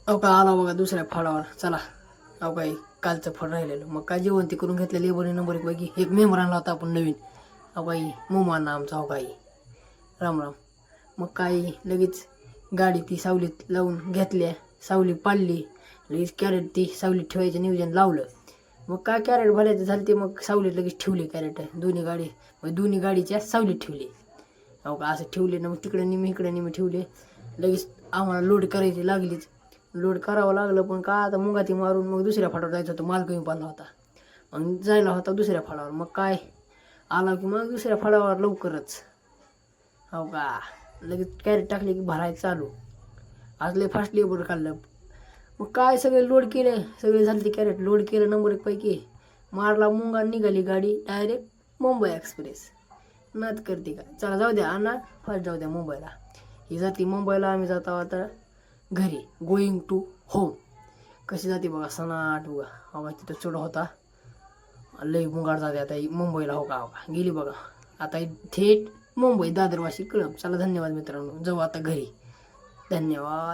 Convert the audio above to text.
अहो का आला बघा दुसऱ्या फळावर. चला अहो काय कालचं फळ राहिलेलं, मग काय जेवण ते करून घेतलं. लेबरने नंबर एक पैकी एक मेंबर आणला होता आपण नवीन. अहो काही मोमाना आमचा. हो काही राम राम. मग काही लगेच गाडी ती सावलीत लावून घेतल्या, सावली पाडली. लगेच कॅरेट ती सावलीत ठेवायचं नियोजन लावलं. मग काय कॅरेट भरायचं झालं ते मग सावलीत लगेच ठेवले कॅरेट. दोन्ही गाडीच्या सावलीत ठेवले. अहो का असं ठेवले ना, मग तिकडे निमी इकडे निमी ठेवले. लगेच आम्हाला लोड करायची लागलीच. लोड करावं लागलं, पण का आता मुगाती मारून मग दुसऱ्या फाटावर जायचं होतं. माल कमी पडला होता, मग जायला होता दुसऱ्या फाटावर. मग काय आला की मग दुसऱ्या फाटावर लवकरच. हो का लगेच कॅरेट टाकले की भरायचं चालू. आज लय फास्ट लेबर काढलं. मग काय सगळे लोड केले, सगळे झाले ते कॅरेट लोड केलं नंबर एक पैकी. मारला मुंगा, निघाली गाडी डायरेक्ट मुंबई एक्सप्रेस. नाद करते का. चला जाऊ द्या अण्णा, फास्ट जाऊ द्या मुंबईला. ही जाते मुंबईला, आम्ही जातो आता घरी. Going to home. कशी जाते बघा सनाट बघा. हवा तिथं चढ होता, लई मुंगाड जाते आता मुंबईला. हो का गेली बघा आता थेट मुंबई दादरवाशी कळम. चला धन्यवाद मित्रांनो, जाऊ आता घरी. धन्यवाद.